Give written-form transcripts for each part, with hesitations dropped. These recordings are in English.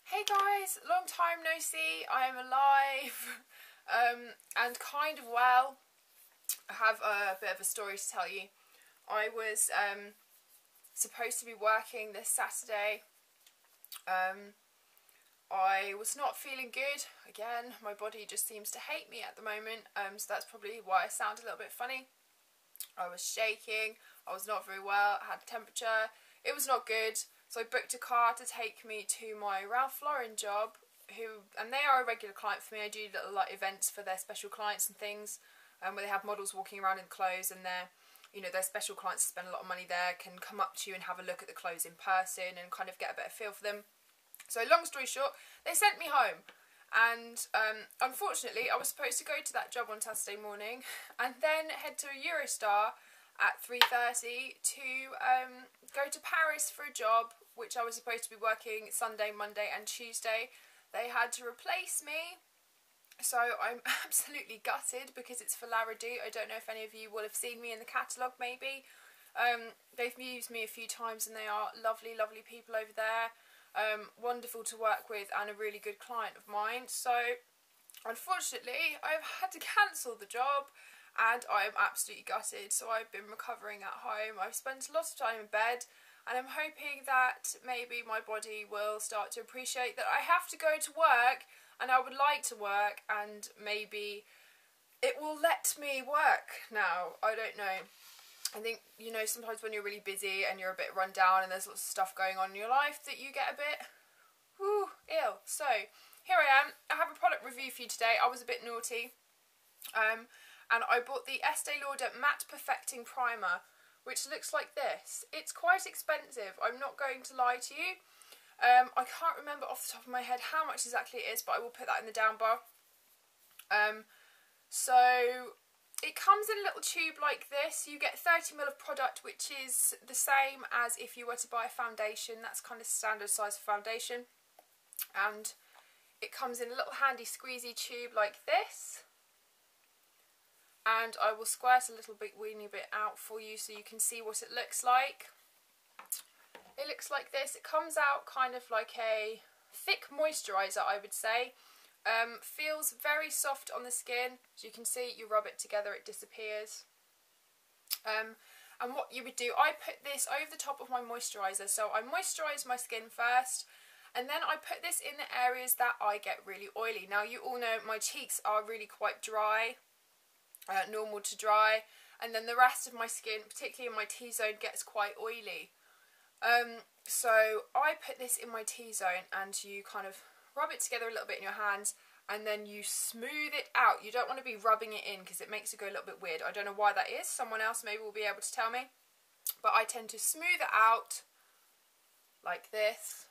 Hey guys, long time no see. I am alive and kind of well. I have a bit of a story to tell you. I was supposed to be working this Saturday. I was not feeling good. Again, my body just seems to hate me at the moment, so that's probably why I sound a little bit funny. I was shaking, I was not very well, I had temperature, it was not good. So I booked a car to take me to my Ralph Lauren job, and they are a regular client for me. I do little like events for their special clients and things, where they have models walking around in clothes, and their special clients who spend a lot of money there can come up to you and have a look at the clothes in person and kind of get a better feel for them. So long story short, they sent me home, and unfortunately I was supposed to go to that job on Saturday morning and then head to a Eurostar at 3:30 to go to Paris for a job, which I was supposed to be working Sunday, Monday and Tuesday. They had to replace me, so I'm absolutely gutted because it's for Lara Du. I don't know if any of you will have seen me in the catalogue maybe. They've used me a few times and they are lovely, lovely people over there. Wonderful to work with and a really good client of mine. So unfortunately I've had to cancel the job. And I'm absolutely gutted, so I've been recovering at home. I've spent a lot of time in bed, and I'm hoping that maybe my body will start to appreciate that I have to go to work, and I would like to work, and maybe it will let me work now. I don't know. I think, sometimes when you're really busy and you're a bit run down and there's lots of stuff going on in your life that you get a bit, ill. So, here I am. I have a product review for you today. I was a bit naughty. And I bought the Estee Lauder Matte Perfecting Primer, which looks like this. It's quite expensive, I'm not going to lie to you. I can't remember off the top of my head how much exactly it is, but I will put that in the down bar. So it comes in a little tube like this. You get 30 ml of product, which is the same as if you were to buy a foundation. That's kind of standard size for foundation. And it comes in a little handy squeezy tube like this. And I will squirt a little bit weeny bit out for you so you can see what it looks like. It looks like this. It comes out kind of like a thick moisturiser, I would say. Feels very soft on the skin. As you can see, you rub it together, it disappears. And what you would do, I put this over the top of my moisturiser. So I moisturise my skin first, and then I put this in the areas that I get really oily. Now, you all know my cheeks are really quite dry. Normal to dry, and then the rest of my skin, particularly in my T-zone, gets quite oily. So I put this in my T-zone, and you kind of rub it together a little bit in your hands, and then you smooth it out. You don't want to be rubbing it in because it makes it go a little bit weird. I don't know why that is. Someone else maybe will be able to tell me. But I tend to smooth it out like this,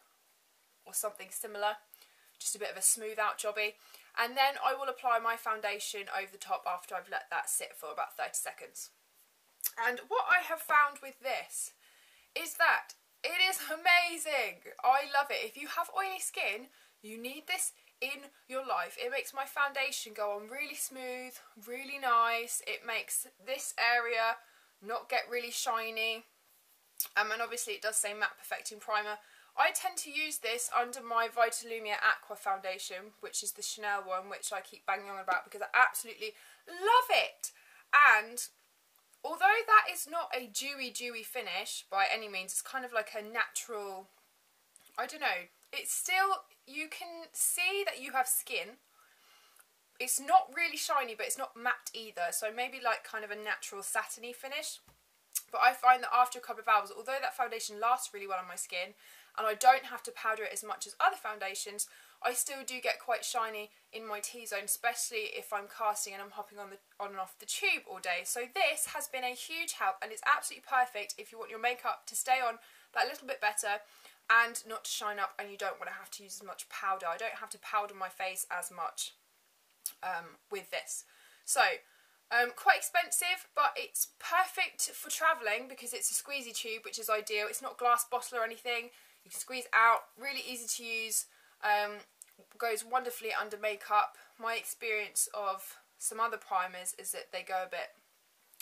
or something similar. Just a bit of a smooth out jobby. And then I will apply my foundation over the top after I've let that sit for about 30 seconds. And what I have found with this is that it is amazing. I love it. If you have oily skin, you need this in your life. It makes my foundation go on really smooth, really nice. It makes this area not get really shiny. And obviously it does say Matte Perfecting Primer. I tend to use this under my Vitalumiere Aqua foundation, which is the Chanel one, which I keep banging on about because I absolutely love it. And although that is not a dewy finish by any means, it's kind of like a natural, I don't know, it's still, you can see that you have skin. It's not really shiny, but it's not matte either, so maybe like kind of a natural satiny finish. But I find that after a couple of hours, although that foundation lasts really well on my skin, and I don't have to powder it as much as other foundations, I still do get quite shiny in my T-zone, especially if I'm casting and I'm hopping on and off the tube all day. So this has been a huge help, and it's absolutely perfect if you want your makeup to stay on that little bit better and not to shine up, and you don't want to have to use as much powder. I don't have to powder my face as much with this. So quite expensive, but it's perfect for travelling because it's a squeezy tube, which is ideal. It's not glass bottle or anything. You can squeeze out, really easy to use, goes wonderfully under makeup. My experience of some other primers is that they go a bit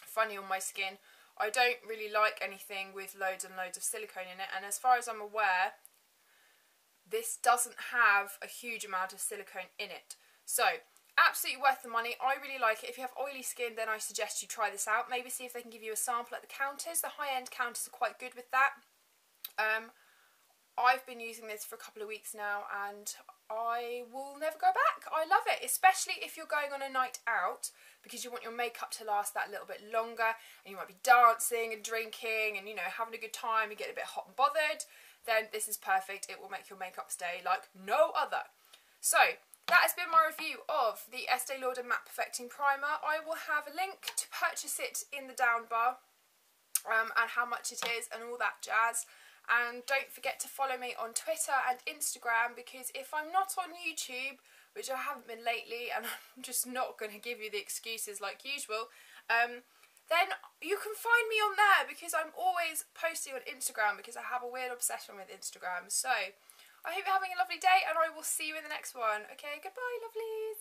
funny on my skin. I don't really like anything with loads and loads of silicone in it, and as far as I'm aware, this doesn't have a huge amount of silicone in it. So, absolutely worth the money. I really like it. If you have oily skin, then I suggest you try this out. Maybe see if they can give you a sample at the counters. The high-end counters are quite good with that. I've been using this for a couple of weeks now and I will never go back. I love it, especially if you're going on a night out because you want your makeup to last that little bit longer and you might be dancing and drinking and, you know, having a good time and getting a bit hot and bothered. Then this is perfect. It will make your makeup stay like no other. So, that has been my review of the Estee Lauder Matte Perfecting Primer. I will have a link to purchase it in the down bar and how much it is and all that jazz. And don't forget to follow me on Twitter and Instagram, because if I'm not on YouTube, which I haven't been lately, and I'm just not going to give you the excuses like usual, then you can find me on there because I'm always posting on Instagram because I have a weird obsession with Instagram. So, I hope you're having a lovely day and I will see you in the next one. Okay, goodbye lovelies.